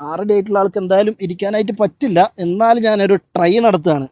6 ആയിട്ടുള്ള ആൾക്ക് എന്തായാലും ഇരിക്കാനായിട്ട് പറ്റില്ല. എന്നാലും ഞാനൊരു ട്രൈ നടത്തുകയാണ്.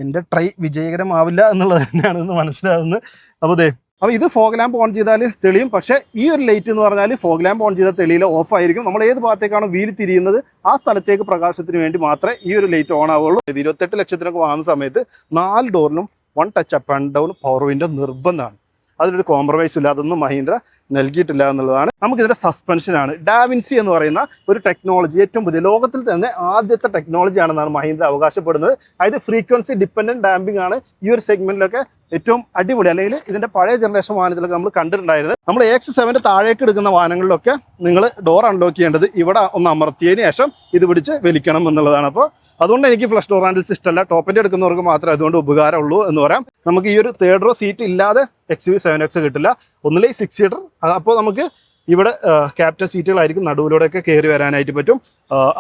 എൻ്റെ ട്രൈ വിജയകരമാവില്ല എന്നുള്ളത് തന്നെയാണ് ഇന്ന് മനസ്സിലാവുന്നത്. അപ്പോൾ ഇത് ഫോഗ് ലാമ്പ് ഓൺ ചെയ്താൽ തെളിയും. പക്ഷേ ഈ ഒരു ലൈറ്റ് എന്ന് പറഞ്ഞാൽ ഫോഗ് ലാമ്പ് ഓൺ ചെയ്താൽ തെളിയില്ല, ഓഫ് ആയിരിക്കും. നമ്മൾ ഏത് ഭാഗത്തേക്കാണോ വീൽ തിരിയുന്നത് ആ സ്ഥലത്തേക്ക് പ്രകാശത്തിന് വേണ്ടി മാത്രമേ ഈ ഒരു ലൈറ്റ് ഓൺ ആവുള്ളൂ. 28 ലക്ഷത്തിനൊക്കെ വാങ്ങുന്ന സമയത്ത് 4 ഡോറിലും 1 touch up and down power window നിർബന്ധമാണ്. അതിലൊരു കോംപ്രമൈസ് ഇല്ല, അതൊന്നും മഹീന്ദ്ര നൽകിയിട്ടില്ല എന്നുള്ളതാണ്. നമുക്കിതിൻ്റെ സസ്പെൻഷനാണ്. ഡാവിൻസി എന്ന് പറയുന്ന ഒരു ടെക്നോളജി, ഏറ്റവും പുതിയ ലോകത്തിൽ തന്നെ ആദ്യത്തെ ടെക്നോളജി ആണെന്നാണ് മഹീന്ദ്ര അവകാശപ്പെടുന്നത്. അതായത് ഫ്രീക്വൻസി ഡിപ്പെൻഡൻറ്റ് ഡാമ്പിംഗ് ആണ് ഈ ഒരു സെഗ്മെന്റിലൊക്കെ ഏറ്റവും അടിപൊളി. അല്ലെങ്കിൽ ഇതിൻ്റെ പഴയ ജനറേഷൻ വാഹനത്തിലൊക്കെ നമ്മൾ കണ്ടിട്ടുണ്ടായിരുന്നത്. നമ്മൾ AX7 താഴേക്ക് എടുക്കുന്ന വാഹനങ്ങളിലൊക്കെ നിങ്ങൾ ഡോർ അൺലോക്ക് ചെയ്യേണ്ടത് ഇവിടെ ഒന്ന് അമർത്തിയതിന് ശേഷം ഇത് പിടിച്ച് വലിക്കണം എന്നുള്ളതാണ്. അപ്പോൾ അതുകൊണ്ട് എനിക്ക് ഫ്ലഷ് ഡോർ ഹാൻഡിൽസ് ഇഷ്ടമല്ല. ടോപ്പിൻ്റെ എടുക്കുന്നവർക്ക് മാത്രമേ അതുകൊണ്ട് ഉപകാരമുള്ളൂ എന്ന് പറയാം. നമുക്ക് ഈ ഒരു 3rd റോ സീറ്റ് ഇല്ലാതെ XUV7X കിട്ടില്ല. ഒന്നിലെ 6 സീറ്റർ. അപ്പോൾ നമുക്ക് ഇവിടെ ക്യാപ്റ്റൻ സീറ്റുകളായിരിക്കും, നടുവിലൂടെയൊക്കെ കയറി വരാനായിട്ട് പറ്റും.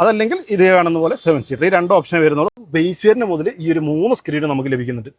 അതല്ലെങ്കിൽ ഇതേ കാണുന്ന പോലെ 7 സീറ്റർ. ഈ 2 ഓപ്ഷനേ വരുന്നുള്ളൂ. ബേസ് വേരിയന്റ് മുതൽ ഈ ഒരു 3 സ്ക്രീൻ നമുക്ക് ലഭിക്കുന്നുണ്ട്.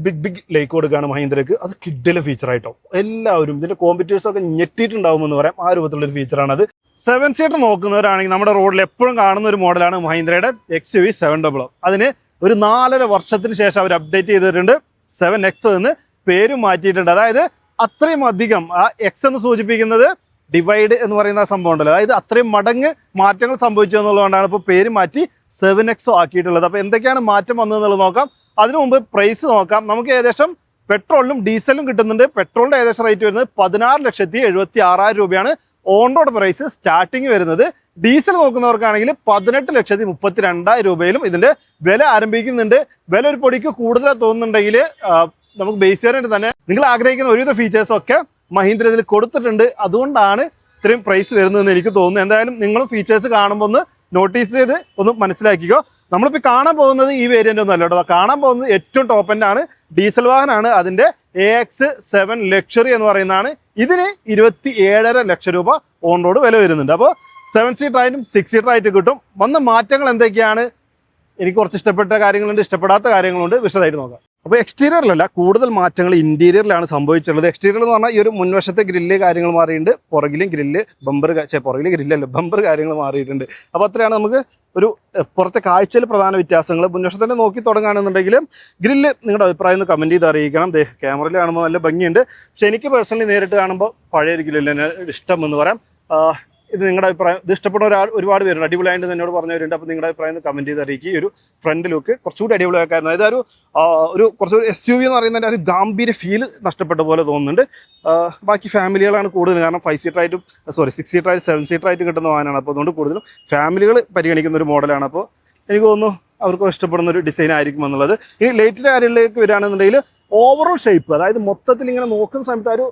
ബിഗ് ലൈക്ക് കൊടുക്കുകയാണ് മഹീന്ദ്രക്ക്. അത് കിഡിലെ ഫീച്ചറായിട്ടോ. എല്ലാവരും ഇതിൻ്റെ കോമ്പറ്റീറ്റേഴ്സൊക്കെ ഞെട്ടിയിട്ടുണ്ടാവുമെന്ന് പറയാം. ആ രൂപത്തിലുള്ളൊരു ഫീച്ചറാണത്. 7 സീറ്റർ നോക്കുന്നവരാണെങ്കിൽ നമ്മുടെ റോഡിൽ എപ്പോഴും കാണുന്ന ഒരു മോഡലാണ് മഹീന്ദ്രയുടെ XUV700. അതിന് ഒരു 4.5 വർഷത്തിന് ശേഷം അവർ അപ്ഡേറ്റ് ചെയ്തിട്ടുണ്ട്. 7X എന്ന് പേര് മാറ്റിയിട്ടുണ്ട്. അതായത് അത്രയും അധികം, ആ എക്സ് എന്ന് സൂചിപ്പിക്കുന്നത് ഡിവൈഡ് എന്ന് പറയുന്ന സംഭവം ഉണ്ടല്ലോ, അതായത് അത്രയും മടങ്ങ് മാറ്റങ്ങൾ സംഭവിച്ചു എന്നുള്ളതുകൊണ്ടാണ് ഇപ്പോൾ പേര് മാറ്റി 7X ആക്കിയിട്ടുള്ളത്. അപ്പോൾ എന്തൊക്കെയാണ് മാറ്റം വന്നതെന്നുള്ളത് നോക്കാം. അതിനു മുമ്പ് പ്രൈസ് നോക്കാം. നമുക്ക് ഏകദേശം പെട്രോളിലും ഡീസലും കിട്ടുന്നുണ്ട്. പെട്രോളിൻ്റെ ഏകദേശം റേറ്റ് വരുന്നത് 16,76,000 രൂപയാണ് ഓൺ റോഡ് പ്രൈസ് സ്റ്റാർട്ടിങ് വരുന്നത്. ഡീസൽ നോക്കുന്നവർക്കാണെങ്കിൽ 18,32,000 രൂപയിലും ഇതിൻ്റെ വില ആരംഭിക്കുന്നുണ്ട്. വില ഒരു പൊടിക്ക് കൂടുതലാണ് തോന്നുന്നുണ്ടെങ്കിൽ നമുക്ക് ബേസ് വേരിയന്റ് തന്നെ നിങ്ങൾ ആഗ്രഹിക്കുന്ന ഒരുവിധ ഫീച്ചേഴ്സൊക്കെ മഹീന്ദ്ര ഇതിൽ കൊടുത്തിട്ടുണ്ട്. അതുകൊണ്ടാണ് ഇത്രയും പ്രൈസ് വരുന്നതെന്ന് എനിക്ക് തോന്നുന്നു. എന്തായാലും നിങ്ങളും ഫീച്ചേഴ്സ് കാണുമ്പോൾ ഒന്ന് നോട്ടീസ് ചെയ്ത് ഒന്ന് മനസ്സിലാക്കിക്കോ. നമ്മളിപ്പോൾ കാണാൻ പോകുന്നത് ഈ വേരിയൻ്റ് ഒന്നും അല്ല കേട്ടോ. കാണാൻ പോകുന്നത് ഏറ്റവും ടോപ്പ് എൻഡാണ്, ഡീസൽ വാഹനമാണ്. അതിൻ്റെ AX7 ലക്ഷറി എന്ന് പറയുന്നതാണ്. ഇതിന് 27.5 ലക്ഷം രൂപ ഓൺ റോഡ് വില വരുന്നുണ്ട്. അപ്പോൾ 7 സീറ്റർ ആയിട്ടും 6 സീറ്റർ ആയിട്ട് കിട്ടും. വന്ന മാറ്റങ്ങൾ എന്തൊക്കെയാണ്? എനിക്ക് കുറച്ച് ഇഷ്ടപ്പെട്ട കാര്യങ്ങളുണ്ട്, ഇഷ്ടപ്പെടാത്ത കാര്യങ്ങളുണ്ട്. വിശദമായിട്ട് നോക്കാം. അപ്പോൾ എക്സ്റ്റീരിയറിലല്ല, കൂടുതൽ മാറ്റങ്ങൾ ഇൻറ്റീരിയറിലാണ് സംഭവിച്ചിട്ടുള്ളത്. എക്സ്റ്റീരിയർ എന്ന് പറഞ്ഞാൽ ഈ ഒരു മുൻവശത്തെ ഗ്രില്ല് കാര്യങ്ങൾ മാറിയിട്ടുണ്ട്. പുറകിലും ഗ്രില്ല് പുറകിലെ ഗ്രില്ലല്ല, ബമ്പർ കാര്യങ്ങൾ മാറിയിട്ടുണ്ട്. അപ്പോൾ അത്രയാണ് നമുക്ക് ഒരു പുറത്തെ കാഴ്ചയിൽ പ്രധാന വ്യത്യാസങ്ങൾ. മുൻവശത്തന്നെ നോക്കി തുടങ്ങുകയാണെന്നുണ്ടെങ്കിൽ ഗ്രില്ല് നിങ്ങളുടെ അഭിപ്രായം ഒന്ന് കമൻറ്റ് ചെയ്ത് അറിയിക്കണം. ക്യാമറയിൽ കാണുമ്പോൾ നല്ല ഭംഗിയുണ്ട്. പക്ഷേ എനിക്ക് പേഴ്സണലി നേരിട്ട് കാണുമ്പോൾ പഴയ ഒരു ഗ്രില്ലിന് ഇഷ്ടം എന്ന് പറയാം. ഇത് നിങ്ങളുടെ അഭിപ്രായം. ഇത് ഇഷ്ടപ്പെടുന്ന ഒരുപാട് പേരുണ്ട്. അടിപൊളിയായിട്ട് എന്നോട് പറഞ്ഞവരുണ്ട്. അപ്പോൾ നിങ്ങളുടെ അഭിപ്രായം കമൻറ്റ് ചെയ്ത് അറിയിക്കുക. ഈ ഒരു ഫ്രണ്ട് ലുക്ക് കുറച്ചുകൂടി അടിപൊളിയാക്കായിരുന്നു. അതായത് ഒരു കുറച്ചൊരു SUV എന്ന് പറയുന്നതിൻ്റെ ഒരു ഗാംഭീര്യ ഫീൽ നഷ്ടപ്പെട്ട പോലെ തോന്നുന്നുണ്ട്. ബാക്കി ഫാമിലികളാണ് കൂടുതൽ. കാരണം 5 സീറ്റർ ആയിട്ടും 6 സീറ്റർ ആയിട്ട് 7 സീറ്റർ ആയിട്ട് കിട്ടുന്ന വാഹനമാണ്. അപ്പോൾ അതുകൊണ്ട് കൂടുതലും ഫാമിലികൾ പരിഗണിക്കുന്ന ഒരു മോഡലാണ്. അപ്പോൾ എനിക്ക് തോന്നുന്നു അവർക്കും ഇഷ്ടപ്പെടുന്ന ഒരു ഡിസൈൻ ആയിരിക്കും എന്നുള്ളത്. ഇനി ലൈറ്റിൻ്റെ കാര്യങ്ങളിലേക്ക് വരികയാണെന്നുണ്ടെങ്കിൽ ഓവറോൾ ഷേപ്പ്, അതായത് മൊത്തത്തിൽ ഇങ്ങനെ നോക്കുന്ന സമയത്ത് ഒരു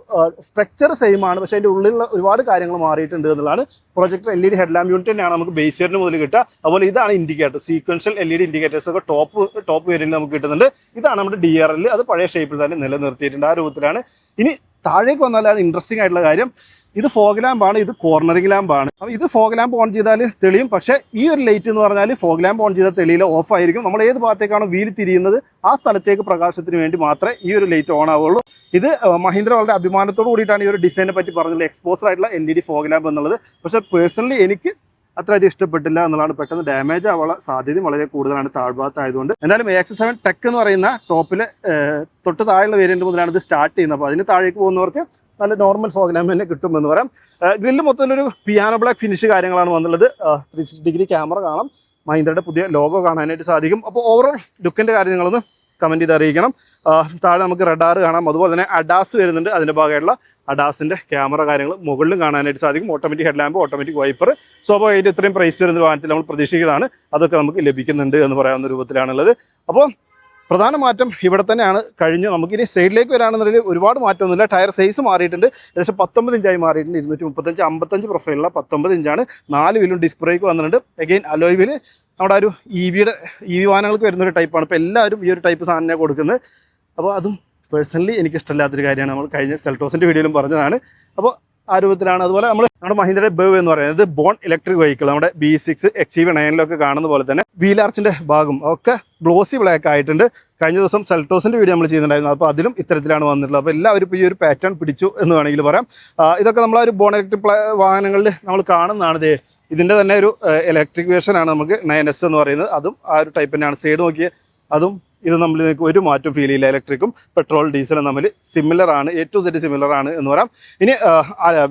സ്ട്രക്ചർ സെയിം ആണ്. പക്ഷേ അതിൻ്റെ ഉള്ളിലുള്ള ഒരുപാട് കാര്യങ്ങൾ മാറിയിട്ടുണ്ട് എന്നുള്ളതാണ്. പ്രൊജക്ടർ LED ഹെഡ്ലാമ്പ് യൂണിറ്റ് തന്നെയാണ് നമുക്ക് ബേസ് വേരിയന്റ് മുതൽ കിട്ടുക. അതുപോലെ ഇതാണ് ഇൻഡിക്കേറ്റർ, സീക്വൻഷ്യൽ LED ഇൻഡിക്കേറ്റേഴ്സ് ഒക്കെ ടോപ്പ് വേരിയന്റ് നമുക്ക് കിട്ടുന്നുണ്ട്. ഇതാണ് നമ്മുടെ DRL. അത് പഴയ ഷേപ്പിൽ തന്നെ നിലനിർത്തിയിട്ടുണ്ട്. ആ രൂപത്തിലാണ്. ഇനി താഴേക്ക് വന്നാലാണ് ഇൻട്രസ്റ്റിംഗ് ആയിട്ടുള്ള കാര്യം. ഇത് ഫോഗ് ലാമ്പാണ്, ഇത് കോർണറിംഗ് ലാമ്പാണ്. അപ്പോൾ ഇത് ഫോഗ് ലാമ്പ് ഓൺ ചെയ്താൽ തെളിയും. പക്ഷേ ഈ ഒരു ലൈറ്റ് എന്ന് പറഞ്ഞാൽ ഫോഗ് ലാമ്പ് ഓൺ ചെയ്താൽ തെളിയില്ല, ഓഫ് ആയിരിക്കും. നമ്മൾ ഏത് ഭാഗത്തേക്കാണോ വീൽ തിരിയുന്നത് ആ സ്ഥലത്തേക്ക് പ്രകാശത്തിന് വേണ്ടി മാത്രമേ ഈ ഒരു ലൈറ്റ് ഓൺ ആവുള്ളൂ. ഇത് മഹീന്ദ്ര വളരെ അഭിമാനത്തോട് കൂടിയിട്ടാണ് ഈ ഒരു ഡിസൈനെ പറ്റി പറഞ്ഞത്, എക്സ്പോസർ ആയിട്ടുള്ള LED ഫോഗ് ലാമ്പ് എന്നുള്ളത്. പക്ഷേ പേഴ്സണലി എനിക്ക് അത്രയധികം ഇഷ്ടപ്പെട്ടില്ല എന്നുള്ളതാണ്. പെട്ടെന്ന് ഡാമേജ് ആവാനുള്ള സാധ്യതയും വളരെ കൂടുതലാണ് താഴ്ഭാഗത്തായതുകൊണ്ട്. എന്തായാലും AX7 ടെക് എന്ന് പറയുന്ന ടോപ്പിലെ തൊട്ട് താഴെയുള്ള വേരിയന്റ് മുതലാണ് ഇത് സ്റ്റാർട്ട് ചെയ്യുന്നത്. അപ്പോൾ അതിന് താഴേക്ക് പോകുന്നവർക്ക് നല്ല നോർമൽ ഫോഗ് ലാമ്പ് തന്നെ കിട്ടുമെന്ന് പറയാം. ഗ്രില്ല് മൊത്തത്തിലൊരു പിയാനോ ബ്ലാക്ക് ഫിനിഷ് കാര്യങ്ങളാണ് വന്നുള്ളത്. 360 ഡിഗ്രി ക്യാമറ കാണാം. മഹീന്ദ്രയുടെ പുതിയ ലോഗോ കാണാനായിട്ട് സാധിക്കും. അപ്പോൾ ഓവറോൾ ലുക്കിൻ്റെ കാര്യം നിങ്ങളൊന്ന് കമൻറ്റ് ചെയ്ത് അറിയിക്കണം. താഴെ നമുക്ക് റഡാർ കാണാം. അതുപോലെ തന്നെ അഡാസ് വരുന്നുണ്ട്. അതിൻ്റെ ഭാഗമായിട്ടുള്ള അഡാസിൻ്റെ ക്യാമറ കാര്യങ്ങൾ മുകളിലും കാണാനായിട്ട് സാധിക്കും. Automatic headlamp, automatic wiper. സ്വാഭാവികമായിട്ട് ഇത്രയും പ്രൈസ് വരുന്ന വാഹനത്തിൽ നമ്മൾ പ്രതീക്ഷിക്കുന്നതാണ്. അതൊക്കെ നമുക്ക് ലഭിക്കുന്നുണ്ട് എന്ന് പറയാവുന്ന രൂപത്തിലാണുള്ളത്. അപ്പോൾ പ്രധാന മാറ്റം ഇവിടെ തന്നെയാണ് കഴിഞ്ഞു. നമുക്കിനി സൈഡിലേക്ക് വരാണെന്നുണ്ടെങ്കിൽ ഒരുപാട് മാറ്റമൊന്നുമില്ല. ടയർ സൈസ് മാറിയിട്ടുണ്ട്. ഏകദേശം 19 ഇഞ്ചായി മാറിയിട്ടുണ്ട്. 235 55 പ്രൊഫൈലുള്ള 19 ഇഞ്ചാണ്. 4 വീലും ഡിസ്ക് ബ്രേക്ക് വന്നിട്ടുണ്ട്. അഗെയിൻ അലോയ് വീല് നമ്മുടെ ഒരു EV വാഹനങ്ങൾക്ക് വരുന്നൊരു ടൈപ്പാണ്. ഇപ്പോൾ എല്ലാവരും ഈ ഒരു ടൈപ്പ് സാധനം കൊടുക്കുന്നത്. അപ്പോൾ അതും പേഴ്സണലി എനിക്ക് ഇഷ്ടമില്ലാത്തൊരു കാര്യമാണ്. നമ്മൾ കഴിഞ്ഞ സെൽട്ടോസിൻ്റെ വീഡിയോയിലും പറഞ്ഞതാണ്. അപ്പോൾ ആ രൂപത്തിലാണ്. അതുപോലെ നമ്മുടെ മഹീന്ദ്രയുടെ ബേവ് എന്ന് പറയുന്നത് ബോൺ ഇലക്ട്രിക് വെഹിക്കിൾ, നമ്മുടെ B6 XEV9 കാണുന്ന പോലെ തന്നെ വീൽ ആർച്ചിന്റെ ഭാഗം ഒക്കെ ഗ്ലോസി ബ്ലാക്ക് ആയിട്ടുണ്ട്. കഴിഞ്ഞ ദിവസം സെൽട്ടോസിന്റെ വീഡിയോ നമ്മൾ ചെയ്തിട്ടുണ്ടായിരുന്നു, അപ്പോൾ അതിലും ഇത്തരത്തിലാണ് വന്നിട്ടുള്ളത്. അപ്പോൾ എല്ലാവരും ഇപ്പോൾ ഈ ഒരു പാറ്റേൺ പിടിച്ചു എന്ന് വേണമെങ്കിൽ പറയാം. ഇതൊക്കെ നമ്മൾ ആ ഒരു ബോൺ ഇലക്ട്രിക് വാഹനങ്ങളിൽ നമ്മൾ കാണുന്നതാണ്. ഇതിന്റെ തന്നെ ഒരു ഇലക്ട്രിക് വേർഷൻ ആണ് നമുക്ക് 9S എന്ന് പറയുന്നത്. അതും ആ ഒരു ടൈപ്പ് തന്നെയാണ്. സൈഡ് നോക്കിയേ, അതും ഇത് നമ്മൾ ഒരു മാറ്റം ഫീൽ ചെയ്യില്ല. ഇലക്ട്രിക്കും പെട്രോൾ ഡീസലും തമ്മിൽ സിമിലർ ആണ്, A to Z സിമിലർ ആണ് എന്ന് പറയാം. ഇനി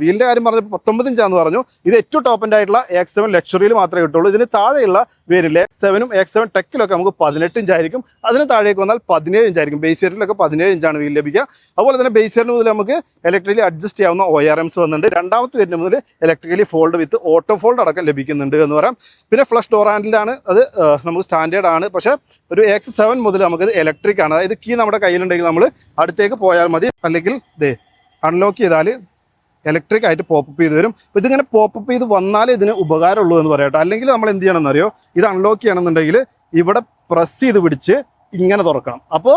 വീലിൻ്റെ കാര്യം പറഞ്ഞപ്പോൾ 19 ഇഞ്ചാന്ന് പറഞ്ഞു. ഇത് ഏറ്റവും ടോപ്പ് എൻഡ് ആയിട്ടുള്ള X7 ലക്ഷറിയിൽ മാത്രമേ കിട്ടുള്ളൂ. ഇതിന് താഴെയുള്ള വേരിയൻ്റ് X7ഉം X7 ടെക്കിലൊക്കെ നമുക്ക് 18 ഇഞ്ചായിരിക്കും. അതിന് താഴേക്ക് വന്നാൽ 17 ഇഞ്ചായിരിക്കും. ബേസ് വേരിയൻറ്റിലൊക്കെ 17 ഇഞ്ചാണ് വീൽ ലഭിക്കുക. അതുപോലെ തന്നെ ബേസ് വേരിയൻറ്റ് മുതൽ നമുക്ക് ഇലക്ട്രിക്കലി അഡ്ജസ്റ്റ് ചെയ്യാവുന്ന ORMs വന്നിട്ടുണ്ട്. രണ്ടാമത്തെ വേരിയൻറ്റ് മുതൽ ഇലക്ട്രിക്കലി ഫോൾഡ് വിത്ത് ഓട്ടോ ഫോൾഡ് അടക്കം ലഭിക്കുന്നുണ്ട് എന്ന് പറയാം. പിന്നെ ഫ്ലഷ് ഡോർ ഹാൻഡിലാണ്, അത് നമുക്ക് സ്റ്റാൻഡേർഡ് ആണ്. പക്ഷേ ഒരു X7 മുതൽ നമുക്കത് ഇലക്ട്രിക് ആണ്. അതായത് കീ നമ്മുടെ കയ്യിലുണ്ടെങ്കിൽ നമ്മൾ അടുത്തേക്ക് പോയാൽ മതി, അല്ലെങ്കിൽ അൺലോക്ക് ചെയ്താൽ ഇലക്ട്രിക് ആയിട്ട് പോപ്പപ്പ് ചെയ്ത് വരും. അപ്പോൾ ഇതിങ്ങനെ പോപ്പപ്പ് ചെയ്ത് വന്നാലേ ഇതിന് ഉപകാരമുള്ളൂ എന്ന് പറയട്ടെ. അല്ലെങ്കിൽ നമ്മൾ എന്ത് ചെയ്യണമെന്നറിയോ, ഇത് അൺലോക്ക് ചെയ്യണമെന്നുണ്ടെങ്കിൽ ഇവിടെ പ്രസ് ചെയ്ത് പിടിച്ച് ഇങ്ങനെ തുറക്കണം. അപ്പോൾ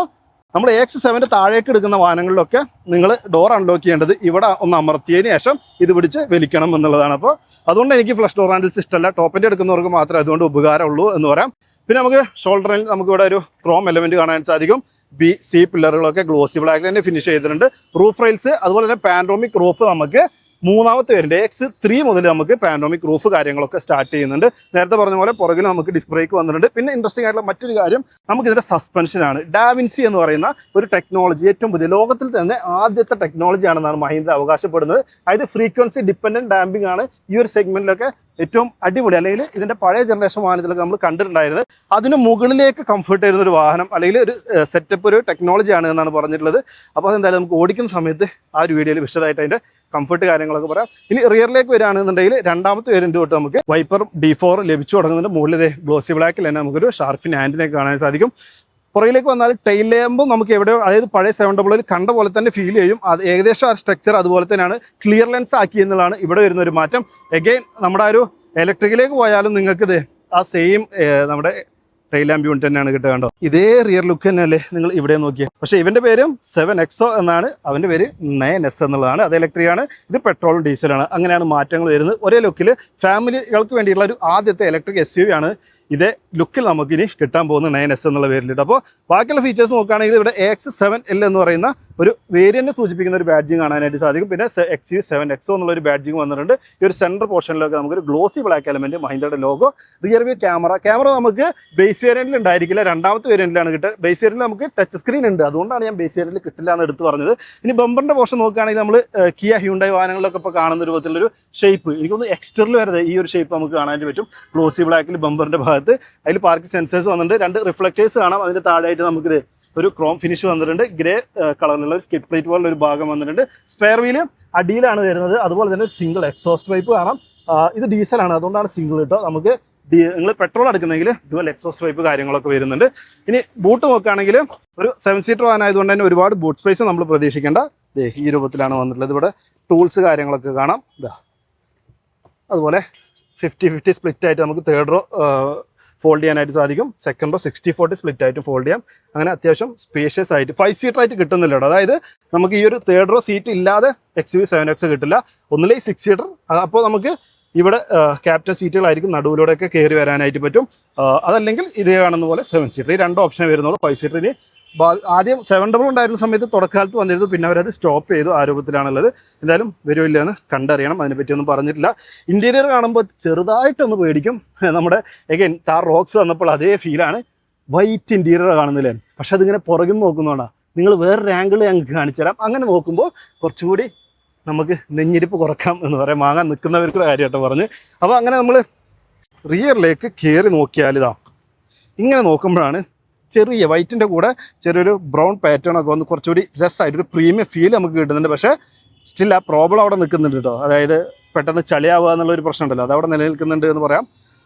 നമ്മൾ X7 താഴേക്ക് എടുക്കുന്ന വാഹനങ്ങളിലൊക്കെ നിങ്ങൾ ഡോർ അൺലോക്ക് ചെയ്യേണ്ടത് ഇവിടെ ഒന്ന് അമർത്തിയതിന് ശേഷം ഇത് പിടിച്ച് വലിക്കണം എന്നുള്ളതാണ്. അപ്പോൾ അതുകൊണ്ട് എനിക്ക് ഫ്ലഷ് ഡോർ ഹാൻഡിൽസ് ഇഷ്ടമല്ല. ടോപ്പിൻ്റെ എടുക്കുന്നവർക്ക് മാത്രമേ അതുകൊണ്ട് ഉപകാരമുള്ളൂ എന്ന് പറയാം. പിന്നെ നമുക്ക് ഷോൾഡറിൽ നമുക്കിവിടെ ഒരു ക്രോം എലമെൻറ്റ് കാണാൻ സാധിക്കും. B-C പില്ലറുകളൊക്കെ ഗ്ലോസി ബ്ലാക്ക് തന്നെ ഫിനിഷ് ചെയ്തിട്ടുണ്ട്. റൂഫ് റെയിൽസ് അതുപോലെ തന്നെ പാനോറമിക് റൂഫ് നമുക്ക് മൂന്നാമത്തെ വേരിയൻ്റ് X3 മുതൽ നമുക്ക് പാനോറമിക് റൂഫ് കാര്യങ്ങളൊക്കെ സ്റ്റാർട്ട് ചെയ്യുന്നുണ്ട്. നേരത്തെ പറഞ്ഞ പോലെ പുറകിൽ നമുക്ക് ഡിസ്ക് ബ്രേക്ക് വന്നിട്ടുണ്ട്. പിന്നെ ഇൻട്രസ്റ്റിംഗ് ആയിട്ടുള്ള മറ്റൊരു കാര്യം നമുക്കിതിൻ്റെ സസ്പെൻഷനാണ്. ഡാവിൻസി എന്ന് പറയുന്ന ഒരു ടെക്നോളജി, ഏറ്റവും പുതിയ ലോകത്തിൽ തന്നെ ആദ്യത്തെ ടെക്നോളജിയാണെന്നാണ് മഹീന്ദ്ര അവകാശപ്പെടുന്നത്. അതായത് ഫ്രീക്വൻസി ഡിപ്പെൻഡൻറ്റ് ഡാമ്പിംഗ് ആണ് ഈ ഒരു സെഗ്മെൻറ്റിലൊക്കെ ഏറ്റവും അടിപൊളി. അല്ലെങ്കിൽ ഇതിൻ്റെ പഴയ ജനറേഷൻ വാഹനത്തിലൊക്കെ നമ്മൾ കണ്ടിട്ടുണ്ടായിരുന്നത് അതിന് മുകളിലേക്ക് കംഫർട്ട് ചെയ്യുന്ന ഒരു വാഹനം അല്ലെങ്കിൽ ഒരു സെറ്റപ്പ്, ഒരു ടെക്നോളജിയാണ് എന്നാണ് പറഞ്ഞിട്ടുള്ളത്. അപ്പോൾ അതെന്തായാലും നമുക്ക് ഓടിക്കുന്ന സമയത്ത് ആ ഒരു വീഡിയോയിൽ വിശദമായിട്ട് അതിൻ്റെ കംഫർട്ട് കാര്യങ്ങളൊക്കെ പറയാം. ഇനി റിയറിലേക്ക് വരികയാണെന്നുണ്ടെങ്കിൽ രണ്ടാമത്തെ വേരിയൻ്റ് തൊട്ട് നമുക്ക് വൈപ്പർ D4 ലഭിച്ചു തുടങ്ങുന്നുണ്ട്. മുകളിൽ ഗ്ലോസി ബ്ലാക്കിൽ തന്നെ നമുക്കൊരു ഷാർഫിൻ ഹാൻഡിനെ കാണാൻ സാധിക്കും. പുറകിലേക്ക് വന്നാൽ ടൈൽ ലാമ്പും നമുക്ക് എവിടെയോ, അതായത് പഴയ 700 കണ്ട പോലെ തന്നെ ഫീൽ ചെയ്യും. അത് ഏകദേശം ആ സ്ട്രക്ചർ അതുപോലെ തന്നെയാണ്. ക്ലിയർ ലെൻസ് ആക്കി എന്നുള്ളതാണ് ഇവിടെ വരുന്ന ഒരു മാറ്റം. എഗെയിൻ നമ്മുടെ ആ ഒരു ഇലക്ട്രിക്കിലേക്ക് പോയാലും നിങ്ങൾക്ക് ആ സെയിം നമ്മുടെ ടൈൽ ലാമ്പ് യൂണിറ്റ് തന്നെയാണ് കിട്ടുക. കണ്ടോ, ഇതേ റിയർ ലുക്ക് തന്നെയല്ലേ നിങ്ങൾ ഇവിടെ നോക്കിയാൽ. പക്ഷേ ഇവൻ്റെ പേരും 7XO എന്നാണ്, അവൻ്റെ പേര് 9S എന്നുള്ളതാണ്. അത് ഇലക്ട്രിക് ആണ്, ഇത് പെട്രോളും ഡീസലാണ്. അങ്ങനെയാണ് മാറ്റങ്ങൾ വരുന്നത്. ഒരേ ലുക്കിൽ ഫാമിലികൾക്ക് വേണ്ടിയുള്ള ഒരു ആദ്യത്തെ ഇലക്ട്രിക് SUV ആണ് ഇതേ ലുക്കിൽ നമുക്കിനി കിട്ടാൻ പോകുന്ന 9S എന്നുള്ള വേരിയൻ്റ്. അപ്പോൾ ബാക്കിയുള്ള ഫീച്ചേഴ്സ് നോക്കുകയാണെങ്കിൽ ഇവിടെ AX7L എന്ന് പറയുന്ന ഒരു വേരിയൻ്റ് സൂചിപ്പിക്കുന്ന ഒരു ബാഡ്ജിങ് കാണാനായിട്ട് സാധിക്കും. പിന്നെ XU7XO എന്നുള്ളൊരു ബാഡ്ജിങ് വന്നിട്ടുണ്ട്. ഈ ഒരു സെൻറ്റർ പോർഷനിലൊക്കെ നമുക്കൊരു ഗ്ലോസി ബ്ലാക്ക് എലമെൻറ്റ്, മഹീന്ദ്രയുടെ ലോഗോ. റിയർ വ്യൂ ക്യാമറ നമുക്ക് ബേസ് വേരിയൻറ്റിൽ ഉണ്ടായിരിക്കില്ല, രണ്ടാമത്തെ വേരിയൻറ്റിലാണ് കിട്ടുക. ബേസ് വേരിയൻറ്റിൽ നമുക്ക് ടച്ച് സ്ക്രീൻ ഉണ്ട്, അതുകൊണ്ടാണ് ഞാൻ ബേസ് വേരിയൻറ്റിൽ കിട്ടില്ല എന്ന് എടുത്ത് പറഞ്ഞത്. ഇനി ബമ്പറിൻ്റെ പോർഷൻ നോക്കുകയാണെങ്കിൽ നമ്മൾ കിയ ഹ്യുണ്ടായി വാഹനങ്ങളിലൊക്കെ ഇപ്പോൾ കാണുന്ന രൂപത്തിലുള്ളൊരു ഷേപ്പ്, എനിക്കൊന്ന് എക്സ്റ്ററിൽ വരെ ഈ ഒരു ഷേപ്പ് നമുക്ക് കാണാനായിട്ട് പറ്റും. ഗ്ലോസി ബ്ലാക്കിൽ ബമ്പറിൻ്റെ ഭാഗത്ത് അതിൽ പാർക്ക് സെൻസേഴ്സ് വന്നിട്ടുണ്ട്. 2 റിഫ്ലക്റ്റേഴ്സ് കാണാം. അതിൻ്റെ താഴെയായിട്ട് നമുക്കിത് ഒരു ക്രോം ഫിനിഷ് വന്നിട്ടുണ്ട്. ഗ്രേ കളറിലുള്ള ഒരു സ്കിഡ് പ്ലേറ്റ് പോലുള്ള ഒരു ഭാഗം വന്നിട്ടുണ്ട്. സ്പെയർ വീല് അടിയിലാണ് വരുന്നത്. അതുപോലെ തന്നെ ഒരു സിംഗിൾ എക്സോസ്റ്റ് പൈപ്പ് കാണാം. ഇത് ഡീസലാണ്, അതുകൊണ്ടാണ് സിംഗിൾ കേട്ടോ. നമുക്ക് നിങ്ങൾ പെട്രോൾ എടുക്കുന്നെങ്കിൽ ഡുവൽ എക്സോസ്റ്റ് പൈപ്പ് കാര്യങ്ങളൊക്കെ വരുന്നുണ്ട്. ഇനി ബൂട്ട് നോക്കുകയാണെങ്കിൽ ഒരു 7 സീറ്റർ വാഹനമായതുകൊണ്ട് തന്നെ ഒരുപാട് ബൂട്ട് സ്പേസ് നമ്മൾ പ്രതീക്ഷിക്കേണ്ട. ഈ രൂപത്തിലാണ് വന്നിട്ടുള്ളത്. ഇവിടെ ടൂൾസ് കാര്യങ്ങളൊക്കെ കാണാം. അതുപോലെ 50-50 സ്പ്ലിറ്റ് ആയിട്ട് നമുക്ക് തേർഡ് റോ ഫോൾഡ് ചെയ്യാനായിട്ട് സാധിക്കും. സെക്കൻഡ് റോ 60-40 സ്പ്ലിറ്റ് ആയിട്ട് ഫോൾഡ് ചെയ്യാം. അങ്ങനെ അത്യാവശ്യം സ്പേഷ്യസ് ആയിട്ട് 5 സീറ്റർ ആയിട്ട് കിട്ടുന്നില്ല കേട്ടോ. അതായത് നമുക്ക് ഈ ഒരു തേർഡ് റോ സീറ്റ് ഇല്ലാതെ XUV7X കിട്ടില്ല. ഒന്നിലേക്ക് 6 സീറ്റർ. അപ്പോൾ നമുക്ക് ഇവിടെ ക്യാപ്റ്റൻ സീറ്റുകളായിരിക്കും, നടുവിലൂടെയൊക്കെ കയറി വരാനായിട്ട് പറ്റും. അതല്ലെങ്കിൽ ഇതേ കാണുന്ന പോലെ 7 സീറ്റർ. ഈ 2 ഓപ്ഷനേ വരുന്നുള്ളൂ. 5 സീറ്റർ ഇനി ആദ്യം 700 ഉണ്ടായിരുന്ന സമയത്ത് തുടക്കാലത്ത് വന്നിരുന്നു, പിന്നെ അവരത് സ്റ്റോപ്പ് ചെയ്തു. ആ രൂപത്തിലാണുള്ളത്. എന്തായാലും വരുമില്ല എന്ന് കണ്ടറിയണം, അതിനെപ്പറ്റിയൊന്നും പറഞ്ഞിട്ടില്ല. ഇൻറ്റീരിയർ കാണുമ്പോൾ ചെറുതായിട്ടൊന്ന് പേടിക്കും. നമ്മുടെ എഗൈൻ താർ റോക്സ് വന്നപ്പോൾ അതേ ഫീലാണ്. വൈറ്റ് ഇൻറ്റീരിയർ കാണുന്നില്ലേ, പക്ഷെ അതിങ്ങനെ പുറകിൽ നോക്കുന്നതുകൊണ്ടാണ്. നിങ്ങൾ വേറൊരു ആംഗിൾ ഞങ്ങൾക്ക് കാണിച്ചു തരാം. അങ്ങനെ നോക്കുമ്പോൾ കുറച്ചുകൂടി നമുക്ക് നെഞ്ഞിരിപ്പ് കുറക്കാം എന്ന് പറയാം, വാങ്ങാൻ നിൽക്കുന്നവർക്ക് കാര്യമായിട്ട് പറഞ്ഞ്. അപ്പോൾ അങ്ങനെ നമ്മൾ റിയറിലേക്ക് കയറി നോക്കിയാൽ ഇങ്ങനെ നോക്കുമ്പോഴാണ് ചെറിയ വൈറ്റിൻ്റെ കൂടെ ചെറിയൊരു ബ്രൗൺ പാറ്റേൺ ഒക്കെ വന്ന് കുറച്ചുകൂടി രസമായിട്ടൊരു പ്രീമിയം ഫീൽ നമുക്ക് കിട്ടുന്നുണ്ട്. പക്ഷേ സ്റ്റിൽ ആ പ്രോബ്ലം അവിടെ നിൽക്കുന്നുണ്ട് കേട്ടോ. അതായത് പെട്ടെന്ന് ചളിയാവുക എന്നുള്ളൊരു പ്രശ്നം ഉണ്ടല്ലോ, അതവിടെ നിലനിൽക്കുന്നുണ്ട് എന്ന് പറയാം.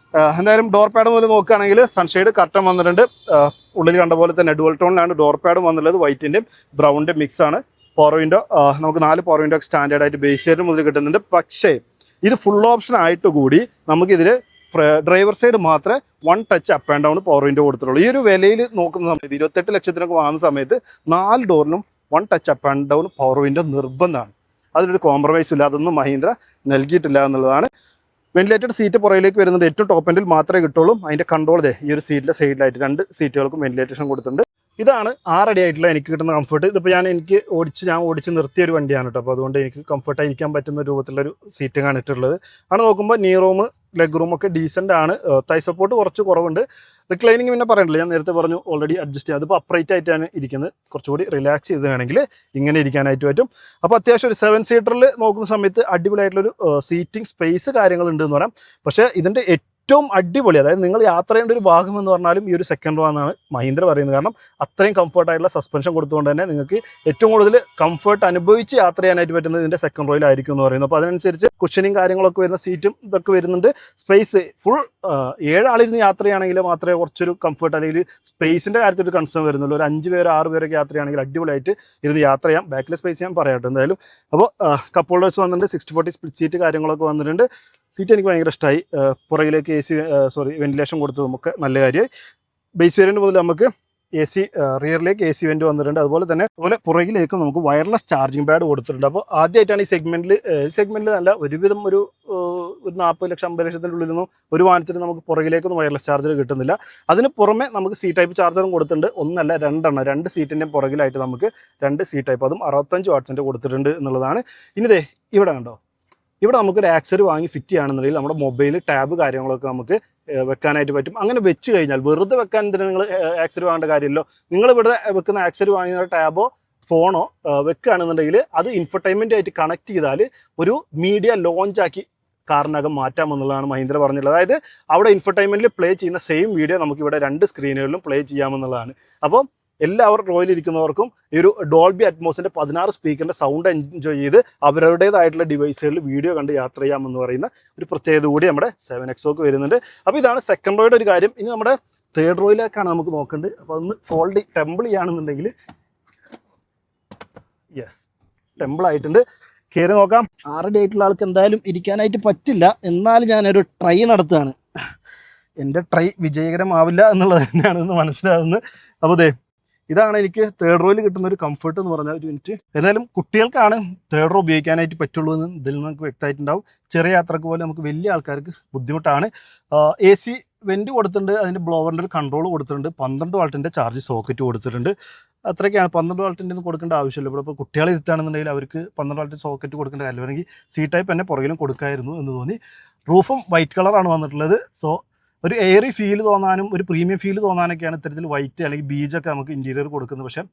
എന്തായാലും ഡോർ പാഡ് മുതൽ നോക്കുകയാണെങ്കിൽ സൺഷെയ്ഡ് കർട്ടൻ വന്നിട്ടുണ്ട്. ഉള്ളിൽ കണ്ട പോലെ തന്നെ ഡുവൽ ടോണിലാണ് ഡോർ പാഡും വന്നുള്ളത്. വൈറ്റിൻ്റെയും ബ്രൗണിൻ്റെയും മിക്സ് ആണ്. പവർ വിൻഡോ നമുക്ക് 4 പവർ വിൻഡോ സ്റ്റാൻഡേർഡ് ആയിട്ട് ബേസ് ചെയ്ത് മുതൽ കിട്ടുന്നുണ്ട്. പക്ഷേ ഇത് ഫുൾ ഓപ്ഷൻ ആയിട്ട് കൂടി നമുക്കിതിൽ ഡ്രൈവർ സൈഡ് മാത്രമേ 1 touch up and down power window കൊടുത്തിട്ടുള്ളൂ. ഈ ഒരു വിലയിൽ നോക്കുന്ന സമയത്ത് 28 ലക്ഷത്തിനൊക്കെ വാങ്ങുന്ന സമയത്ത് 4 ഡോറിലും 1 touch up and down power window നിർബന്ധമാണ്. അതിലൊരു കോംപ്രമൈസും ഇല്ല, അതൊന്നും മഹീന്ദ്ര നൽകിയിട്ടില്ല എന്നുള്ളതാണ്. വെന്റിലേറ്റഡ് സീറ്റ് പുറകിലേക്ക് വരുന്നുണ്ട്, ഏറ്റവും ടോപ്പ് എൻഡിൽ മാത്രമേ കിട്ടുള്ളൂ. അതിൻ്റെ കൺട്രോൾ ഈ ഒരു സീറ്റിൻ്റെ സൈഡിലായിട്ട് 2 സീറ്റുകൾക്കും വെന്റിലേറ്റേഷൻ കൊടുത്തിട്ടുണ്ട്. ഇതാണ് 6 അടി ആയിട്ടുള്ള എനിക്ക് കിട്ടുന്ന കംഫർട്ട്. ഇതിപ്പോൾ ഞാൻ ഓടിച്ച് നിർത്തിയ ഒരു വണ്ടിയാണ് കേട്ടോ. അപ്പോൾ അതുകൊണ്ട് എനിക്ക് കംഫർട്ടായി ഇരിക്കാൻ പറ്റുന്ന രൂപത്തിലുള്ളൊരു സീറ്റിംഗാണ് ഇട്ടുള്ളത്. ആണ് നോക്കുമ്പോൾ നീ റൂം ലെഗ് റൂം ഒക്കെ ഡീസൻ്റ് ആണ്. തൈ സപ്പോർട്ട് കുറച്ച് കുറവുണ്ട്. റിക്ലൈനിങ് പിന്നെ പറയണ്ടല്ലോ, ഞാൻ നേരത്തെ പറഞ്ഞു ഓൾറെഡി അഡ്ജസ്റ്റ് ചെയ്യാം. അതിപ്പോൾ അപ്രൈറ്റ് ആയിട്ടാണ് ഇരിക്കുന്നത്. കുറച്ചുകൂടി റിലാക്സ് ചെയ്ത് വേണമെങ്കിൽ ഇങ്ങനെ ഇരിക്കാനായിട്ട് പറ്റും. അപ്പോൾ അത്യാവശ്യം ഒരു 7 സീറ്ററിൽ നോക്കുന്ന സമയത്ത് അടിപൊളിയായിട്ടുള്ളൊരു സീറ്റിംഗ് സ്പേസ് കാര്യങ്ങളുണ്ട് എന്ന് പറയാം. പക്ഷേ ഇതിൻ്റെ ഏറ്റവും അടിപൊളി, അതായത് നിങ്ങൾ യാത്ര ചെയ്യേണ്ട ഒരു ഭാഗം എന്ന് പറഞ്ഞാലും ഈ ഒരു സെക്കൻഡ് റോ എന്നാണ് മഹീന്ദ്ര പറയുന്നത്. കാരണം അത്രയും കംഫർട്ടായിട്ടുള്ള സസ്പെൻഷൻ കൊടുത്തുകൊണ്ട് തന്നെ നിങ്ങൾക്ക് ഏറ്റവും കൂടുതൽ കംഫർട്ട് അനുഭവിച്ച് യാത്ര ചെയ്യാനായിട്ട് പറ്റുന്നത് ഇതിൻ്റെ സെക്കൻഡ് റോയിലായിരിക്കും എന്ന് പറയുന്നത്. അപ്പോൾ അതിനനുസരിച്ച് കുഷനിങ് കാര്യങ്ങളൊക്കെ വരുന്ന സീറ്റും ഇതൊക്കെ വരുന്നുണ്ട്. സ്പേസ് ഫുൾ 7 ആളിരുന്ന് യാത്ര ചെയ്യുകയാണെങ്കിൽ മാത്രമേ കുറച്ചൊരു കംഫർട്ട് അല്ലെങ്കിൽ സ്പേസിൻ്റെ കാര്യത്തിൽ ഒരു കൺസേൺ വരുന്നുള്ളൂ. ഒരു 5 പേരോ 6 പേരൊക്കെ യാത്ര ചെയ്യുകയാണെങ്കിൽ അടിപൊളിയായിട്ട് ഇരുന്ന് യാത്ര ചെയ്യാം. ബാക്കിലെ സ്പേസ് ഞാൻ പറയാട്ടോ എന്തായാലും. അപ്പോൾ കപ്പ് ഹോൾഡേഴ്സ് വന്നിട്ടുണ്ട്, 60-40 സ്പ്ലിറ്റ് സീറ്റ് കാര്യങ്ങളൊക്കെ വന്നിട്ടുണ്ട്. സീറ്റ് എനിക്ക് ഭയങ്കര ഇഷ്ടമായി. പുറകിലേക്ക് വെന്റിലേഷൻ കൊടുത്തതും ഒക്കെ നല്ല കാര്യമായി. ബേസ് വേരിയൻറ്റ് മുതൽ നമുക്ക് AC റിയറിലേക്ക് AC വെൻറ്റ് വന്നിട്ടുണ്ട്. അതുപോലെ പുറകിലേക്ക് നമുക്ക് വയർലെസ് ചാർജിങ് പാഡ് കൊടുത്തിട്ടുണ്ട്. അപ്പോൾ ആദ്യമായിട്ടാണ് ഈ സെഗ്മെൻറ്റിൽ നല്ല ഒരുവിധം ഒരു 40 ലക്ഷം 50 ലക്ഷത്തിൻ്റെ ഉള്ളിലൊന്നും ഒരു വാഹനത്തിന് നമുക്ക് പുറകിലേക്കൊന്നും വയർലെസ് ചാർജർ കിട്ടുന്നില്ല. അതിന് പുറമെ നമുക്ക് C ടൈപ്പ് ചാർജറും കൊടുത്തിട്ടുണ്ട്. ഒന്നല്ല 2 2 സീറ്റിൻ്റെ പുറകിലായിട്ട് നമുക്ക് 2 C ടൈപ്പ്, അതും 65 വാട്ട്സിൻ്റെ കൊടുത്തിട്ടുണ്ട് എന്നുള്ളതാണ്. ഇനി ഇവിടെ കണ്ടോ, ഇവിടെ നമുക്കൊരു ആക്സറി വാങ്ങി ഫിറ്റ് ചെയ്യുകയാണെന്നുണ്ടെങ്കിൽ നമ്മുടെ മൊബൈൽ ടാബ് കാര്യങ്ങളൊക്കെ നമുക്ക് വെക്കാനായിട്ട് പറ്റും. അങ്ങനെ വെച്ച് കഴിഞ്ഞാൽ വെറുതെ വെക്കാൻ എന്തിനാണ് നിങ്ങൾ ആക്സറി വാങ്ങേണ്ട കാര്യമല്ലോ. നിങ്ങൾ ഇവിടെ വെക്കുന്ന ആക്സറി വാങ്ങിയ ടാബോ ഫോണോ വെക്കുകയാണെന്നുണ്ടെങ്കിൽ അത് ഇൻഫർടൈൻമെൻ്റ് ആയിട്ട് കണക്ട് ചെയ്താൽ ഒരു മീഡിയ ലോഞ്ചാക്കി കാറിനകം മാറ്റാമെന്നുള്ളതാണ് മഹീന്ദ്ര പറഞ്ഞിട്ടുള്ളത്. അതായത് അവിടെ ഇൻഫർടൈൻമെൻറ്റിൽ പ്ലേ ചെയ്യുന്ന സെയിം വീഡിയോ നമുക്കിവിടെ 2 സ്ക്രീനുകളിലും പ്ലേ ചെയ്യാമെന്നുള്ളതാണ്. അപ്പോൾ എല്ലാവരും റോയിലിരിക്കുന്നവർക്കും ഈ ഒരു ഡോൾബി അറ്റ്മോസിൻ്റെ 16 സ്പീക്കറിൻ്റെ സൗണ്ട് എൻജോയ് ചെയ്ത് അവരുടേതായിട്ടുള്ള ഡിവൈസുകളിൽ വീഡിയോ കണ്ട് യാത്ര ചെയ്യാമെന്ന് പറയുന്ന ഒരു പ്രത്യേകത കൂടി നമ്മുടെ 7XOക്ക് വരുന്നുണ്ട്. അപ്പോൾ ഇതാണ് സെക്കൻഡ് റോയുടെ ഒരു കാര്യം. ഇനി നമ്മുടെ തേർഡ് റോയിലേക്കാണ് നമുക്ക് നോക്കേണ്ടത്. അപ്പോൾ അതൊന്ന് ടെമ്പിൾ ചെയ്യുകയാണെന്നുണ്ടെങ്കിൽ യെസ് ടെമ്പിൾ ആയിട്ടുണ്ട്. കയറി നോക്കാം. 6 അടി ആയിട്ടുള്ള ആൾക്ക് എന്തായാലും ഇരിക്കാനായിട്ട് പറ്റില്ല, എന്നാലും ഞാനൊരു ട്രൈ നടത്തുകയാണ്. എൻ്റെ ട്രൈ വിജയകരമാവില്ല എന്നുള്ളത് തന്നെയാണെന്ന് മനസ്സിലാവുന്നത്. അപ്പോൾ ഇതാണ് എനിക്ക് തേർഡ് റോയിൽ കിട്ടുന്ന ഒരു കംഫർട്ട് എന്ന് പറഞ്ഞാൽ. ഒരു മിനിറ്റ്, ഏതായാലും കുട്ടികൾക്കാണ് തേർഡ് റോ ഉപയോഗിക്കാനായിട്ട് പറ്റുള്ളൂ എന്ന് ഇതിൽ നമുക്ക് വ്യക്തമായിട്ടുണ്ടാവും. ചെറിയ യാത്രക്ക് പോലെ നമുക്ക് വലിയ ആൾക്കാർക്ക് ബുദ്ധിമുട്ടാണ്. AC വെൻറ്റ് കൊടുത്തിട്ടുണ്ട്, അതിൻ്റെ ബ്ലോവറിൻ്റെ ഒരു കൺട്രോൾ കൊടുത്തിട്ടുണ്ട്, 12 വാൾട്ടിൻ്റെ ചാർജ് സോക്കറ്റ് കൊടുത്തിട്ടുണ്ട്. അത്രയൊക്കെയാണ്. 12 വാൾട്ടിൻ്റെ ഒന്നും കൊടുക്കേണ്ട ആവശ്യമില്ല. ഇപ്പോൾ കുട്ടികളെ ഇരുത്താണെന്നുണ്ടെങ്കിൽ അവർക്ക് 12 വാൾട്ട് സോക്കറ്റ് കൊടുക്കേണ്ട കാര്യമില്ല. അല്ലെങ്കിൽ C ടൈപ്പ് തന്നെ പുറകിലും കൊടുക്കായിരുന്നു എന്ന് തോന്നി. റൂഫും വൈറ്റ് കളറാണ് വന്നിട്ടുള്ളത്. സോ ഒരു എയറി ഫീൽ തോന്നാനും ഒരു പ്രീമിയം ഫീൽ തോന്നാനൊക്കെയാണ് ഇത്തരത്തിൽ വൈറ്റ് അല്ലെങ്കിൽ ബീജൊക്കെ നമുക്ക് ഇൻറ്റീരിയർ കൊടുക്കുന്നത്. പക്ഷേ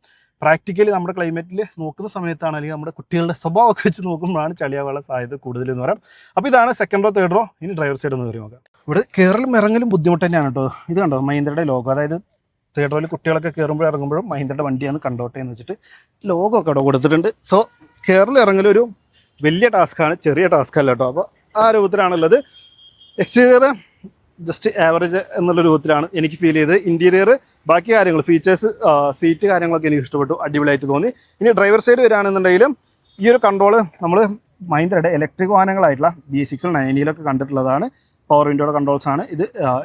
പ്രാക്ടിക്കലി നമ്മുടെ ക്ലൈമറ്റിൽ നോക്കുന്ന സമയത്താണ്, അല്ലെങ്കിൽ നമ്മുടെ കുട്ടികളുടെ സ്വഭാവമൊക്കെ വെച്ച് നോക്കുമ്പോഴാണ് ചളിയാവാനുള്ള സാധ്യത കൂടുതലെന്ന് പറയാം. അപ്പോൾ ഇതാണ് സെക്കൻഡ് റോ തേർഡ് റോ. ഇനി ഡ്രൈവർ സൈഡ് ഒന്ന് കയറി നോക്കാം. ഇവിടെ കയറലും ഇറങ്ങലും ബുദ്ധിമുട്ട് തന്നെയാണ് കേട്ടോ. ഇത് കണ്ടോ മഹീന്ദ്രയുടെ ലോഗോ, അതായത് തേർഡ് റോയിൽ കുട്ടികളൊക്കെ കയറുമ്പോൾ ഇറങ്ങുമ്പോഴും മഹീന്ദ്രയുടെ വണ്ടിയാണ് കണ്ടോട്ടെ എന്ന് വെച്ചിട്ട് ലോഗോ ഒക്കെ അവിടെ കൊടുത്തിട്ടുണ്ട്. സോ കയറലും ഇറങ്ങലും ഒരു വലിയ ടാസ്ക്കാണ്, ചെറിയ ടാസ്ക് അല്ല കേട്ടോ. അപ്പോൾ ആ രൂപത്തിലാണുള്ളത്. എക്സ്റ്റീരിയർ ജസ്റ്റ് ആവറേജ് എന്നുള്ള രൂപത്തിലാണ് എനിക്ക് ഫീൽ ചെയ്തത്. ഇൻറ്റീരിയർ ബാക്കി കാര്യങ്ങൾ ഫീച്ചേഴ്സ് സീറ്റ് കാര്യങ്ങളൊക്കെ എനിക്ക് ഇഷ്ടപ്പെട്ടു, അടിപൊളിയായിട്ട് തോന്നി. ഇനി ഡ്രൈവർ സൈഡ് വരികയാണെന്നുണ്ടെങ്കിലും ഈ ഒരു കൺട്രോൾ നമ്മൾ മഹീന്ദ്രയുടെ ഇലക്ട്രിക് വാഹനങ്ങളായിട്ടുള്ള B6 90 കണ്ടിട്ടുള്ളതാണ്. പവർ വിൻഡോയുടെ കൺട്രോൾസ് ആണ് ഇത്.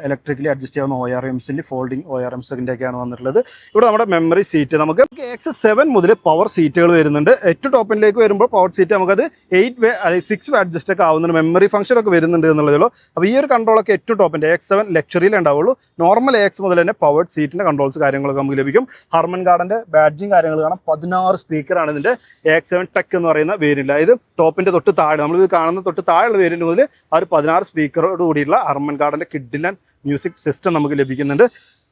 ഇലക്ട്രിക്കലി അഡ്ജസ്റ്റ് ചെയ്യാവുന്ന ORMസിൻ്റെ ഫോൾഡിങ് ORMസിൻ്റെ ഒക്കെയാണ് വന്നിട്ടുള്ളത്. ഇവിടെ നമ്മുടെ മെമ്മറി സീറ്റ് നമുക്ക് X7 മുതൽ പവർ സീറ്റുകൾ വരുന്നുണ്ട്. ഏറ്റവും ടോപ്പിലേക്ക് വരുമ്പോൾ പവർ സീറ്റ് നമുക്കത് 8 വേ അല്ലെങ്കിൽ 6 വേ അഡ്ജസ്റ്റ് ഒക്കെ ആവുന്നുണ്ട്. മെമ്മറി ഫംഗ്ഷൻ ഒക്കെ വരുന്നുണ്ട് എന്നുള്ളതല്ലോ. അപ്പോൾ ഈ ഒരു കൺട്രോളൊക്കെ ഏറ്റവും ടോപ്പിൻ്റെ X7 ലക്ഷറിയിലേ ഉണ്ടാവുള്ളൂ. നോർമൽ AX മുതൽ തന്നെ പവർഡ് സീറ്റിൻ്റെ കൺട്രോൾസ് കാര്യങ്ങളൊക്കെ നമുക്ക് ലഭിക്കും. ഹർമൻ ഗാർഡൻ്റെ ബാഡ്ജിങ് കാര്യങ്ങൾ കാണാം. 16 സ്പീക്കറാണ് ഇതിൻ്റെ AX7 ടെക് എന്ന് പറയുന്ന വേരിയൻ്റ്. അതായത് ടോപ്പിൻ്റെ തൊട്ട് താഴെ നമ്മളിത് കാണുന്ന തൊട്ട് താഴെയുള്ള വേരിയൻ്റ് മുതൽ ആ ഒരു 16 സ്പീക്കറോട് കൂടിയുള്ള ഹർമൻ ഗാർഡൻ്റെ കിഡിലൻ മ്യൂസിക് സിസ്റ്റം നമുക്ക് ലഭിക്കുന്നുണ്ട്.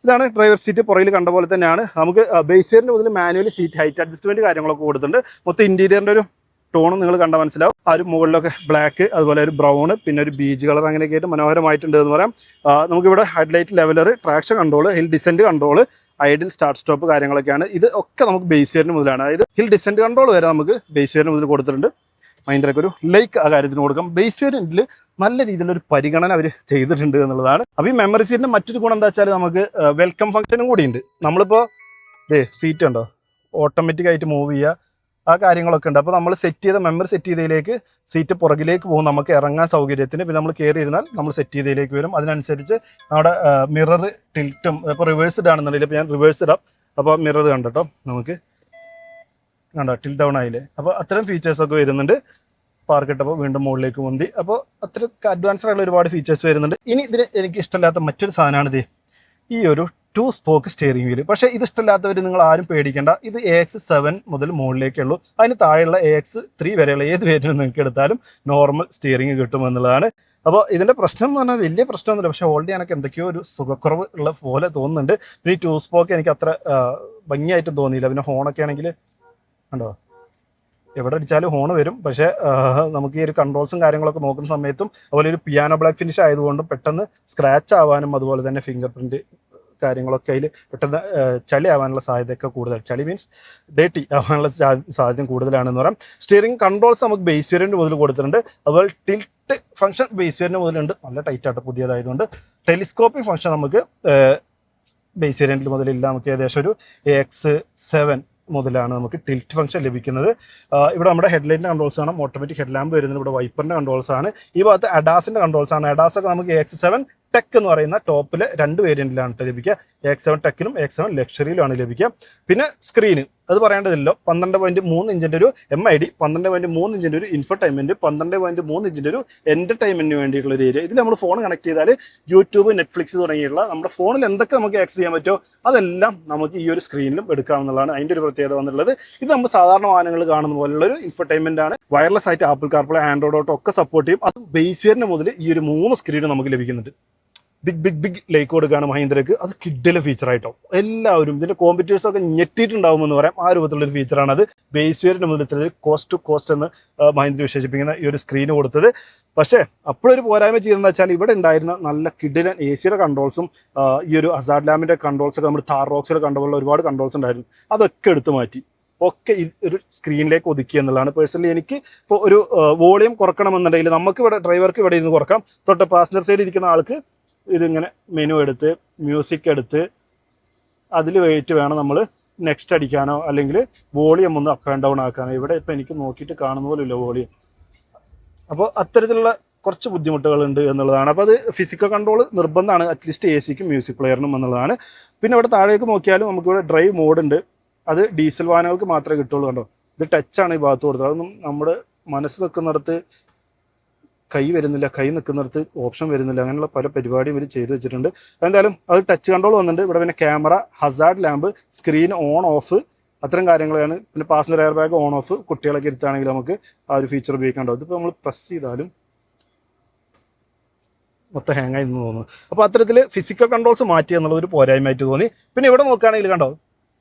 ഇതാണ് ഡ്രൈവർ സീറ്റ്. പുറകിൽ കണ്ട പോലെ തന്നെയാണ്. നമുക്ക് ബേസ് വേരിയൻ്റ് മുതൽ മാനുവലി സീറ്റ് ഹൈറ്റ് അഡ്ജസ്റ്റ്മെൻറ്റ് കാര്യങ്ങളൊക്കെ കൊടുത്തിട്ടുണ്ട്. മൊത്തം ഇൻറ്റീരിയറിൻ്റെ ഒരു ടോണും നിങ്ങൾ കണ്ടാൽ മനസ്സിലാവും. ആ ഒരു മുകളിലൊക്കെ ബ്ലാക്ക്, അതുപോലെ ഒരു ബ്രൗൺ, പിന്നെ ഒരു ബീച്ച് കളർ, അങ്ങനെയൊക്കെ ആയിട്ട് മനോഹരമായിട്ടുണ്ട് എന്ന് പറയാം. നമുക്കിവിടെ headlight leveller, traction control, hill decent control, idle start stop കാര്യങ്ങളൊക്കെയാണ്. ഇത് ഒക്കെ നമുക്ക് ബേസ് വേരിയൻ്റ് മുതലാണ്. അതായത് ഹിൽ ഡിസെൻറ്റ് കൺട്രോൾ വരെ നമുക്ക് ബേസ് വേരിയൻ്റ് മുതൽ കൊടുത്തിട്ടുണ്ട്. മഹീന്ദ്രയ്ക്ക് ഒരു ലൈക്ക് ആ കാര്യത്തിന് കൊടുക്കാം. ബേസ് വേരിയൻറ്റിൽ നല്ല രീതിയിലൊരു പരിഗണന അവർ ചെയ്തിട്ടുണ്ട് എന്നുള്ളതാണ്. അപ്പോൾ ഈ മെമ്മറി സീറ്റിൻ്റെ മറ്റൊരു ഗുണം എന്താ വെച്ചാൽ നമുക്ക് വെൽക്കം ഫംഗ്ഷനും കൂടിയുണ്ട്. നമ്മളിപ്പോൾ സീറ്റ് ഉണ്ടോ ഓട്ടോമാറ്റിക് ആയിട്ട് മൂവ് ചെയ്യുക, ആ കാര്യങ്ങളൊക്കെ ഉണ്ട്. അപ്പോൾ നമ്മൾ മെമ്മറി സെറ്റ് ചെയ്തതിലേക്ക് സീറ്റ് പുറകിലേക്ക് പോകും നമുക്ക് ഇറങ്ങാൻ സൗകര്യത്തിന്. പിന്നെ നമ്മൾ കയറി ഇരുന്നാൽ നമ്മൾ സെറ്റ് ചെയ്തതിലേക്ക് വരും. അതിനനുസരിച്ച് നമ്മുടെ മിറർ ടിൽറ്റും ഇപ്പോൾ റിവേഴ്സ്ഡ് ആണെന്നുണ്ടെങ്കിൽ ഇപ്പോൾ ഞാൻ റിവേഴ്സ്ഡ് ഇടാം. അപ്പോൾ മിറർ കണ്ടോ നമുക്ക് കണ്ടോ ടിൽ ഡൗൺ ആയില്ലേ. അപ്പോൾ അത്തരം ഫീച്ചേഴ്സൊക്കെ വരുന്നുണ്ട്. പാർക്കിട്ടപ്പോൾ വീണ്ടും മുകളിലേക്ക് പൊന്തി. അപ്പോൾ അത്ര അഡ്വാൻസ്ഡ് ആയിട്ടുള്ള ഒരുപാട് ഫീച്ചേഴ്സ് വരുന്നുണ്ട്. ഇനി ഇതിന് എനിക്ക് ഇഷ്ടമില്ലാത്ത മറ്റൊരു സാധനമാണിത്, ഈ ഒരു 2 സ്പോക്ക് സ്റ്റിയറിംഗ് വീല്. പക്ഷേ ഇത് ഇഷ്ടമില്ലാത്തവർ നിങ്ങൾ ആരും പേടിക്കേണ്ട. ഇത് AX7 മുതൽ മുകളിലേക്കുള്ളൂ. അതിന് താഴെയുള്ള AX3 വരെയുള്ള ഏത് വേരിയന്റ് നിങ്ങൾക്ക് എടുത്താലും നോർമൽ സ്റ്റിയറിംഗ് കിട്ടുമെന്നുള്ളതാണ്. അപ്പോൾ ഇതിൻ്റെ പ്രശ്നം എന്ന് പറഞ്ഞാൽ വലിയ പ്രശ്നമൊന്നുമില്ല, പക്ഷേ ഓൾറെഡി എനിക്ക് എന്തൊക്കെയോ ഒരു സുഖക്കുറവ് ഉള്ള പോലെ തോന്നുന്നുണ്ട്. പിന്നെ ഈ 2 സ്പോക്ക് എനിക്ക് അത്ര ഭംഗിയായിട്ടും തോന്നിയില്ല. പിന്നെ ഹോണൊക്കെ ആണെങ്കിൽ കണ്ടോ എവിടെ അടിച്ചാലും ഹോണ് വരും. പക്ഷേ നമുക്ക് ഈ ഒരു കൺട്രോൾസും കാര്യങ്ങളൊക്കെ നോക്കുന്ന സമയത്തും അതുപോലെ ഒരു പിയാനോ ബ്ലാക്ക് ഫിനിഷ് ആയതുകൊണ്ടും പെട്ടെന്ന് സ്ക്രാച്ച് ആവാനും അതുപോലെ തന്നെ ഫിംഗർ പ്രിൻറ്റ് കാര്യങ്ങളൊക്കെ അതിൽ പെട്ടെന്ന് ചളി ആവാനുള്ള സാധ്യതയൊക്കെ കൂടുതൽ. ചളി മീൻസ് ഡേട്ടി ആവാനുള്ള സാധ്യത കൂടുതലാണെന്ന് പറയാം. സ്റ്റിയറിംഗ് കൺട്രോൾസ് നമുക്ക് ബേസ് വേരിയൻറ്റ് മുതൽ കൊടുത്തിട്ടുണ്ട്. അതുപോലെ ടിൽറ്റ് ഫംഗ്ഷൻ ബേസ് വേരിയൻറ്റ് മുതലുണ്ട്. നല്ല ടൈറ്റായിട്ട് പുതിയതായതുകൊണ്ട്. ടെലിസ്കോപ്പിക് ഫംഗ്ഷൻ നമുക്ക് ബേസ് വേരിയൻറ്റിൽ മുതലില്ല. നമുക്ക് ഏകദേശം ഒരു AX7 മുതലാണ് നമുക്ക് ടിൽറ്റ് ഫംഗ്ഷൻ ലഭിക്കുന്നത്. ഇവിടെ നമ്മുടെ ഹെഡ്ലൈറ്റിൻ്റെ കൺട്രോൾസ് ആണ്, ഓട്ടോമാറ്റിക് ഹെഡ് ലാമ്പ് വരുന്നത്. ഇവിടെ വൈപ്പറിൻ്റെ കൺട്രോൾസ് ആണ്. ഈ ഭാഗത്ത് അഡാസിൻ്റെ കൺട്രോൾസ് ആണ്. അഡാസൊക്കെ നമുക്ക് AX7 ടെക് എന്ന് പറയുന്ന ടോപ്പിൽ 2 വേരിയൻറ്റിലാണ് ലഭിക്കുക. AX7 ടെക്കിലും AX7 ലക്ഷറിയിലുമാണ് ലഭിക്കുക. പിന്നെ സ്ക്രീന് അത് പറയേണ്ടതില്ലോ, 12.3 ഇഞ്ചിൻ്റെ ഒരു MID, 12.3 ഇഞ്ചിൻ്റെ ഒരു ഇൻഫർടൈൻമെൻറ്റ്, 12.3 ഇഞ്ചിൻ്റെ ഒരു എൻ്റർടൈൻമെൻറ്റിന് വേണ്ടിയിട്ടുള്ള ഒരു ഏരിയ. ഇതിൽ നമ്മൾ ഫോൺ കണക്ട് ചെയ്താൽ യൂട്യൂബ്, നെറ്റ്ഫ്ലിക്സ് തുടങ്ങിയുള്ള നമ്മുടെ ഫോണിൽ എന്തൊക്കെ നമുക്ക് ആക്സസ് ചെയ്യാൻ പറ്റുമോ അതെല്ലാം നമുക്ക് ഈ ഒരു സ്ക്രീനിലും എടുക്കാവുന്നതാണ്. അതിൻ്റെ ഒരു പ്രത്യേകത വന്നിട്ടുള്ളത് ഇത് നമ്മൾ സാധാരണ വാഹനങ്ങൾ കാണുന്ന പോലുള്ള ഒരു ഇൻഫർടൈൻമെൻ്റ് ആണ്. വയർലെസ് ആയിട്ട് ആപ്പിൾ കാർപ്ലേ, ആൻഡ്രോയിഡ് ഓട്ടോ ഒക്കെ സപ്പോർട്ട് ചെയ്യും. അത് ബേസ് വേരിയന്റ് മുതൽ ഈ ഒരു 3 സ്ക്രീനും നമുക്ക് ലഭിക്കുന്നുണ്ട്. ബിഗ് ലേക്ക് കൊടുക്കുകയാണ് മഹീന്ദ്രക്ക്. അത് കിഡിലെ ഫീച്ചറായിട്ടോ എല്ലാവരും ഇതിൻ്റെ കോമ്പറ്റീറ്റേഴ്സൊക്കെ ഞെട്ടിയിട്ടുണ്ടാവുമെന്ന് പറയാം. ആ രൂപത്തിലുള്ളൊരു ഫീച്ചറാണ് അത്. ബേസ് വേരിയന്റ് മുതൽ ഇത്ര കോസ്റ്റ് ടു കോസ്റ്റ് എന്ന് മഹീന്ദ്ര വിശേഷിപ്പിക്കുന്ന ഈ ഒരു സ്ക്രീന് കൊടുത്തത്. പക്ഷേ അപ്പോഴൊരു പോരായ്മ ചെയ്തതെന്ന് വെച്ചാൽ ഇവിടെ ഉണ്ടായിരുന്ന നല്ല കിഡിലൻ AC കൺട്രോൾസും ഈ ഒരു ഹസാർഡ് ലാമ്പിൻ്റെ കൺട്രോൾസൊക്കെ നമ്മുടെ താർ റോക്സിൽ കണ്ടുപോലുള്ള ഒരുപാട് കൺട്രോൾസ് ഉണ്ടായിരുന്നു. അതൊക്കെ എടുത്തു മാറ്റി ഒക്കെ ഒരു സ്ക്രീനിലേക്ക് ഒതുക്കി എന്നുള്ളതാണ്. പേഴ്സണലി എനിക്ക് ഇപ്പോൾ ഒരു വോളിയം കുറക്കണമെന്നുണ്ടെങ്കിൽ നമുക്ക് ഇവിടെ ഡ്രൈവർക്ക് ഇവിടെ ഇരുന്ന് കുറക്കാം. തൊട്ട് പാസഞ്ചർ സൈഡിൽ ഇരിക്കുന്ന ആൾക്ക് ഇതിങ്ങനെ മെനു എടുത്ത് മ്യൂസിക് എടുത്ത് അതിൽ വെയിറ്റ് വേണം നമ്മൾ നെക്സ്റ്റ് അടിക്കാനോ അല്ലെങ്കിൽ വോളിയം ഒന്ന് അപ്പ് ആൻഡ് ഡൗൺ ആക്കാനോ. ഇവിടെ ഇപ്പോൾ എനിക്ക് നോക്കിയിട്ട് കാണുന്ന പോലുമില്ല വോളിയം. അപ്പോൾ അത്തരത്തിലുള്ള കുറച്ച് ബുദ്ധിമുട്ടുകളുണ്ട് എന്നുള്ളതാണ്. അപ്പോൾ അത് ഫിസിക്കൽ കൺട്രോൾ നിർബന്ധമാണ്, അറ്റ്ലീസ്റ്റ് AC-ക്കും മ്യൂസിക് പ്ലെയറിനും എന്നുള്ളതാണ്. പിന്നെ ഇവിടെ താഴേക്ക് നോക്കിയാലും നമുക്കിവിടെ ഡ്രൈവ് മോഡ് ഉണ്ട്. അത് ഡീസൽ വാഹനങ്ങൾക്ക് മാത്രമേ കിട്ടുള്ളൂ. കണ്ടോ ഇത് ടച്ചാണ് ഈ ഭാഗത്ത് കൊടുത്തത്. അതൊന്നും നമ്മുടെ മനസ്സ് നിൽക്കുന്നിടത്ത് കൈ വരുന്നില്ല, കൈ നിൽക്കുന്നിടത്ത് ഓപ്ഷൻ വരുന്നില്ല. അങ്ങനെയുള്ള പല പരിപാടിയും ഇവർ ചെയ്തു വെച്ചിട്ടുണ്ട്. എന്തായാലും അത് ടച്ച് കൺട്രോൾ വന്നിട്ടുണ്ട്. ഇവിടെ പിന്നെ camera, Hazard lamp, screen on of, അത്തരം കാര്യങ്ങളാണ്. പിന്നെ passenger air bag on of, കുട്ടികളൊക്കെ ഇരുത്താണെങ്കിൽ നമുക്ക് ആ ഒരു ഫീച്ചർ ഉപയോഗിക്കാണ്ടാവും. ഇതിപ്പോൾ നമ്മൾ പ്രസ് ചെയ്താലും മൊത്തം ഹാങ് ആയി എന്ന് തോന്നുന്നു. അപ്പോൾ അത്തരത്തിൽ ഫിസിക്കൽ കൺട്രോൾസ് മാറ്റി എന്നുള്ളതൊരു പോരായ്മയായിട്ട് തോന്നി. പിന്നെ ഇവിടെ നോക്കുകയാണെങ്കിൽ കണ്ടോ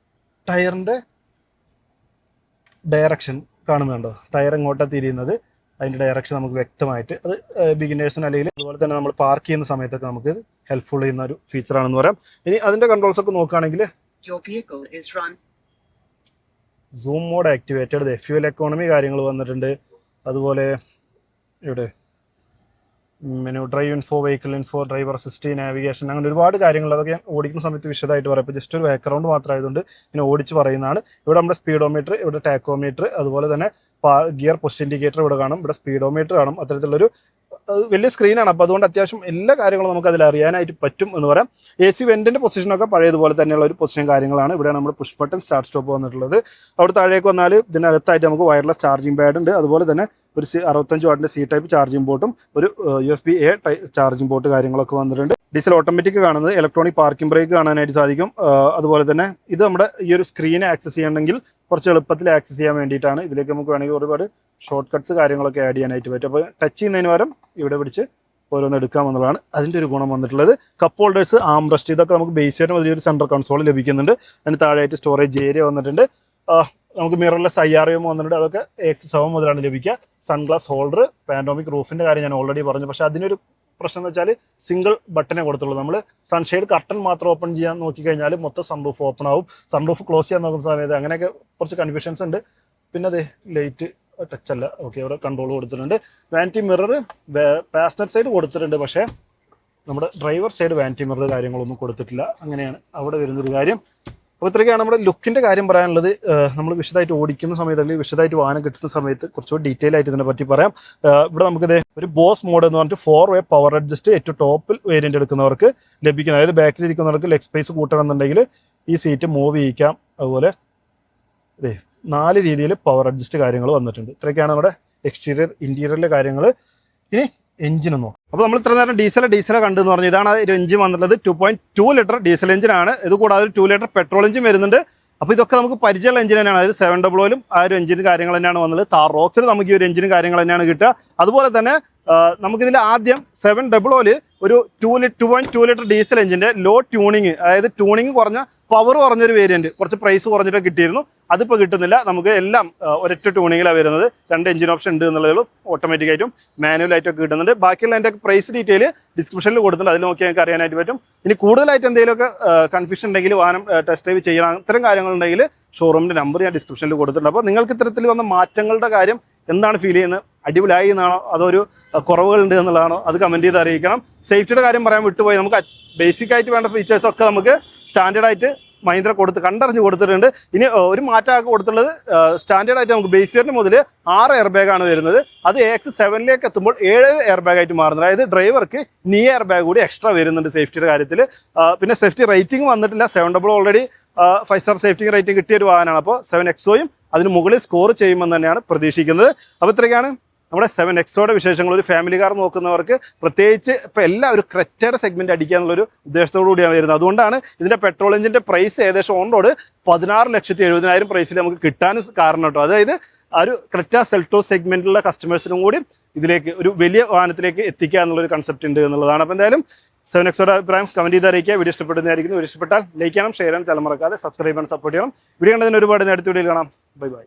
ടയറിൻ്റെ ഡയറക്ഷൻ കാണുന്നുണ്ടോ, ടയർ എങ്ങോട്ടാണ് തിരിയുന്നത് അതിൻ്റെ ഡയറക്ഷൻ നമുക്ക് വ്യക്തമായിട്ട് അത് ബിഗിനേഴ്സിന് അല്ലെങ്കിൽ അതുപോലെ തന്നെ നമ്മൾ പാർക്ക് ചെയ്യുന്ന സമയത്തൊക്കെ നമുക്ക് ഹെൽപ്ഫുൾ ചെയ്യുന്ന ഒരു ഫീച്ചറാണെന്ന് പറയാം. ഇനി അതിൻ്റെ കൺട്രോൾസ് ഒക്കെ നോക്കുകയാണെങ്കിൽ zoom mode activated, fuel economy കാര്യങ്ങൾ വന്നിട്ടുണ്ട്. അതുപോലെ ഇവിടെ menu, drive info, vehicle info, driver assist, navigation, അങ്ങനെ ഒരുപാട് കാര്യങ്ങൾ അതൊക്കെ ഓടിക്കുന്ന സമയത്ത് വിശദമായിട്ട് പറയാം. ഇപ്പോൾ ജസ്റ്റ് ഒരു ബാക്ക്ഗ്രൗണ്ട് മാത്രമായതുകൊണ്ട് പിന്നെ ഓടിച്ച് പറയുന്നതാണ്. ഇവിടെ നമ്മുടെ സ്പീഡോമീറ്റർ, ഇവിടെ ടാക്കോമീറ്റർ, അതുപോലെ തന്നെ ഗിയർ പുഷ് ഇൻഡിക്കേറ്റർ ഇവിടെ കാണും, ഇവിടെ സ്പീഡോമീറ്റർ കാണും. അത്തരത്തിലുള്ളൊരു വലിയ സ്ക്രീനാണ്. അപ്പോൾ അതുകൊണ്ട് അത്യാവശ്യം എല്ലാ കാര്യങ്ങളും നമുക്ക് അതിൽ അറിയാനായിട്ട് പറ്റും എന്ന് പറയാം. AC വെൻറ്റിൻ്റെ പൊസിഷനൊക്കെ പഴയതുപോലെ തന്നെയുള്ള ഒരു പൊസിഷൻ കാര്യങ്ങളാണ്. ഇവിടെ നമ്മുടെ പുഷ് ബട്ടൺ സ്റ്റാർട്ട് സ്റ്റോപ്പ് വന്നിട്ടുള്ളത്. അവിടെ താഴേക്ക് വന്നാൽ ഇതിനകത്തായിട്ട് നമുക്ക് വയർലെസ് ചാർജിങ് പാഡ് ഉണ്ട്. അതുപോലെ തന്നെ ഒരു 65 വാട്ടിൻ്റെ C-ടൈപ്പ് ചാർജിങ് പോർട്ടും ഒരു USB-A ചാർജിങ് പോർട്ട് കാര്യങ്ങളൊക്കെ വന്നിട്ടുണ്ട്. ഡീസൽ ഓട്ടോമാറ്റിക് കാണുന്നത്, ഇലക്ട്രോണിക് പാർക്കിംഗ് ബ്രേക്ക് കാണാനായിട്ട് സാധിക്കും. അതുപോലെ തന്നെ ഇത് നമ്മുടെ ഈ ഒരു സ്ക്രീനെ ആക്സസ് ചെയ്യണമെങ്കിൽ കുറച്ച് എളുപ്പത്തിൽ ആക്സസ് ചെയ്യാൻ വേണ്ടിയിട്ടാണ്. ഇതിലേക്ക് നമുക്ക് വേണമെങ്കിൽ ഒരുപാട് ഷോർട്ട് കട്ട്സ് കാര്യങ്ങളൊക്കെ ആഡ് ചെയ്യാനായിട്ട് പറ്റും. അപ്പോൾ ടച്ച് ചെയ്യുന്നതിന് പകരം ഇവിടെ പിടിച്ച് ഓരോന്ന് എടുക്കാമെന്നുള്ളതാണ് അതിൻ്റെ ഒരു ഗുണം വന്നിട്ടുള്ളത്. കപ്പ് ഹോൾഡേഴ്സ്, ആംറസ്റ്റ്, ഇതൊക്കെ നമുക്ക് ബേസ് ആയിട്ട് വലിയൊരു സെൻട്രൽ കൺസോൾ ലഭിക്കുന്നുണ്ട്. അതിന് താഴെയായിട്ട് സ്റ്റോറേജ് ഏരിയ വന്നിട്ടുണ്ട്. നമുക്ക് മിറർലെസ് IRM വന്നിട്ടുണ്ട്. അതൊക്കെ AX7 മുതലാണ് ലഭിക്കുക. സൺഗ്ലാസ് ഹോൾഡർ, പാനോമിക് റൂഫിൻ്റെ കാര്യം ഞാൻ ഓൾറെഡി പറഞ്ഞു. പക്ഷേ അതിനൊരു പ്രശ്നം എന്ന് വെച്ചാൽ സിംഗിൾ ബട്ടനെ കൊടുത്തുള്ളൂ. നമ്മൾ സൺഷെയ്ഡ് കർട്ടൻ മാത്രം ഓപ്പൺ ചെയ്യാൻ നോക്കിക്കഴിഞ്ഞാൽ മൊത്തം സൺറൂഫ് ഓപ്പൺ ആവും. സൺറൂഫ് ക്ലോസ് ചെയ്യാൻ നോക്കുന്ന സമയത്ത് അങ്ങനെയൊക്കെ കുറച്ച് കൺഫ്യൂഷൻസ് ഉണ്ട്. പിന്നെ അത് ലൈറ്റ് ടച്ച് അല്ല, ഓക്കെ, അവിടെ കൺട്രോൾ കൊടുത്തിട്ടുണ്ട്. വാനിറ്റി മിറർ പാസഞ്ചർ സൈഡ് കൊടുത്തിട്ടുണ്ട്, പക്ഷേ നമ്മുടെ ഡ്രൈവർ സൈഡ് വാനിറ്റി മിറർ കാര്യങ്ങളൊന്നും കൊടുത്തിട്ടില്ല. അങ്ങനെയാണ് അവിടെ വരുന്നൊരു കാര്യം. അപ്പോൾ ഇത്രയൊക്കെയാണ് നമ്മുടെ ലുക്കിൻ്റെ കാര്യം പറയാനുള്ളത്. നമ്മൾ വിശദമായിട്ട് ഓടിക്കുന്ന സമയത്ത് അല്ലെങ്കിൽ വിശദമായിട്ട് വാഹനം കിട്ടുന്ന സമയത്ത് കുറച്ചുകൂടി ഡീറ്റെയിൽ ആയിട്ട് ഇതിനെ പറ്റി പറയാം. ഇവിടെ നമുക്കിത് ഒരു ബോസ് മോഡ് എന്ന് പറഞ്ഞിട്ട് 4-way പവർ അഡ്ജസ്റ്റ് ഏറ്റവും ടോപ്പിൽ വേരിയൻ്റ് എടുക്കുന്നവർക്ക് ലഭിക്കുന്നത്. അതായത് ബാക്കിൽ ഇരിക്കുന്നവർക്ക് ലെഗ് സ്പേസ് കൂട്ടണമെന്നുണ്ടെങ്കിൽ ഈ സീറ്റ് മൂവ് ചെയ്യിക്കാം. അതുപോലെ 4 രീതിയിൽ പവർ അഡ്ജസ്റ്റ് കാര്യങ്ങൾ വന്നിട്ടുണ്ട്. ഇത്രയൊക്കെയാണ് നമ്മുടെ എക്സ്റ്റീരിയർ ഇൻറ്റീരിയറിലെ കാര്യങ്ങൾ. ഇനി എഞ്ചിൻ നോക്കാം. അപ്പോൾ നമ്മൾ ഇത്ര നേരം ഡീസൽ കണ്ടെന്ന് പറഞ്ഞു. ഇതാണ് ഒരു എഞ്ചിൻ വന്നിട്ടുള്ളത്. 2.2 ലിറ്റർ ഡീസൽ എഞ്ചിനാണ്. ഇത് കൂടാതെ 2 ലിറ്റർ പെട്രോൾ എഞ്ചിൻ വരുന്നുണ്ട്. അപ്പോൾ ഇതൊക്കെ നമുക്ക് പരിചയമുള്ള എഞ്ചിൻ തന്നെയാണ്. അതായത് 700 ആ ഒരു എഞ്ചിന് കാര്യങ്ങൾ തന്നെയാണ് വന്നത്. താർ റോക്സിൽ നമുക്ക് ഈ ഒരു എഞ്ചിന് കാര്യങ്ങൾ തന്നെയാണ് കിട്ടുക. അതുപോലെ തന്നെ നമുക്കിതിൽ ആദ്യം 700 ഒരു 2.2 ലിറ്റർ ഡീസൽ എഞ്ചിൻ്റെ ലോ ട്യൂണിങ്, അതായത് ട്യൂണിങ് കുറഞ്ഞ പവർ കുറഞ്ഞൊരു വേരിയൻറ്റ്, കുറച്ച് പ്രൈസ് കുറഞ്ഞിട്ട് കിട്ടിയിരുന്നു. അതിപ്പോൾ കിട്ടുന്നില്ല. നമുക്ക് എല്ലാം ഒരൊറ്റ ട്യൂണിങ്ങിലാണ് വരുന്നത്. 2 എഞ്ചിൻ ഓപ്ഷൻ ഉണ്ട് എന്നുള്ളതും ഓട്ടോമാറ്റിക്കായിട്ടും മാനുവലായിട്ടൊക്കെ കിട്ടുന്നുണ്ട്. ബാക്കിയുള്ള അതിൻ്റെ പ്രൈസ് ഡീറ്റെയിൽ ഡിസ്ക്രിപ്ഷനിൽ കൊടുത്തിട്ടുണ്ട്. അതിൽ നോക്കി നിങ്ങൾക്ക് അറിയാനായിട്ട് പറ്റും. ഇനി കൂടുതലായിട്ട് എന്തെങ്കിലുമൊക്കെ കൺഫ്യൂഷൻ ഉണ്ടെങ്കിൽ, വാഹനം ടെസ്റ്റ് ഡ്രൈവ് ചെയ്യണം, ഇത്തരം കാര്യങ്ങളുണ്ടെങ്കിൽ ഷോറൂമിൻ്റെ നമ്പർ ഞാൻ ഡിസ്ക്രിപ്ഷനിൽ കൊടുത്തിട്ടുണ്ട്. അപ്പോൾ നിങ്ങൾക്ക് ഇത്തരത്തിൽ വന്ന മാറ്റങ്ങളുടെ കാര്യം എന്താണ് ഫീൽ ചെയ്യുന്നത്? അടിപൊളിയായി എന്നാണോ അതൊരു കുറവുകളുണ്ട് എന്നുള്ളതാണോ? അത് കമൻറ്റ് ചെയ്ത് അറിയിക്കണം. സേഫ്റ്റിയുടെ കാര്യം പറയാൻ വിട്ടുപോയി. നമുക്ക് ബേസിക് ആയിട്ട് വേണ്ട ഫീച്ചേഴ്സൊക്കെ നമുക്ക് സ്റ്റാൻഡേർഡായിട്ട് മഹീന്ദ്ര കണ്ടറിഞ്ഞ് കൊടുത്തിട്ടുണ്ട്. ഇനി ഒരു മാറ്റമൊക്കെ കൊടുത്തുള്ളത് സ്റ്റാൻഡേർഡായിട്ട് നമുക്ക് ബേസ് വേരിയന്റ് മുതൽ 6 എയർ ബാഗാണ് വരുന്നത്. അത് AX7 എത്തുമ്പോൾ 7 എയർ ബാഗായിട്ട് മാറുന്നത്. അതായത് ഡ്രൈവർക്ക് നീ എയർ ബാഗ് കൂടി എക്സ്ട്രാ വരുന്നുണ്ട് സേഫ്റ്റിയുടെ കാര്യത്തിൽ. പിന്നെ സേഫ്റ്റി റേറ്റിംഗ് വന്നിട്ടില്ല. 700 ഓൾറെഡി 5 സ്റ്റാർ സേഫ്റ്റി റേറ്റിംഗ് കിട്ടിയ ഒരു വാഹനമാണ്. അപ്പോൾ 7XOയും അതിന് മുകളിൽ സ്കോർ ചെയ്യുമെന്ന് തന്നെയാണ് പ്രതീക്ഷിക്കുന്നത്. അപ്പോൾ ഇത്രയൊക്കെയാണ് നമ്മുടെ 7XOയുടെ വിശേഷങ്ങൾ. ഒരു ഫാമിലി കാർ നോക്കുന്നവർക്ക് പ്രത്യേകിച്ച് ഇപ്പോൾ എല്ലാവരും ക്രെറ്റയുടെ സെഗ്മെൻറ്റ് അടിക്കുക എന്നുള്ളൊരു ഉദ്ദേശത്തോടു കൂടിയാണ് വരുന്നത്. അതുകൊണ്ടാണ് ഇതിൻ്റെ പെട്രോൾ എഞ്ചിൻ്റെ പ്രൈസ് ഏകദേശം ഓൺ റോഡ് 16,70,000 പ്രൈസിൽ നമുക്ക് കിട്ടാനും കാരണം കേട്ടോ. അതായത് ആ ഒരു ക്രെറ്റ സെൽറ്റോസ് സെഗ്മെൻറ്റിലുള്ള കസ്റ്റമേഴ്സിനും കൂടി ഇതിലേക്ക് ഒരു വലിയ വാഹനത്തിലേക്ക് എത്തിക്കുക എന്നുള്ളൊരു കൺസെപ്റ്റ് ഉണ്ട് എന്നുള്ളതാണ്. അപ്പോൾ എന്തായാലും 7XOയുടെ അഭിപ്രായം കമൻറ്റ് ചെയ്ത് അറിയിക്കുക. വീഡിയോ ഇഷ്ടപ്പെടുന്നതായിരിക്കും. വീഡിയോ ഇഷ്ടപ്പെട്ടാൽ ലൈക്ക് ചെയ്യണം, ഷെയർ ചെയ്യണം, ചാനൽ മറക്കാതെ സബ്സ്ക്രൈബ് ചെയ്യാൻ സപ്പോർട്ട് ചെയ്യണം. വീഡിയോ കണ്ടതിന് ഒരുപാട് അടുത്ത വീഡിയോയിൽ കാണാം. Bye bye.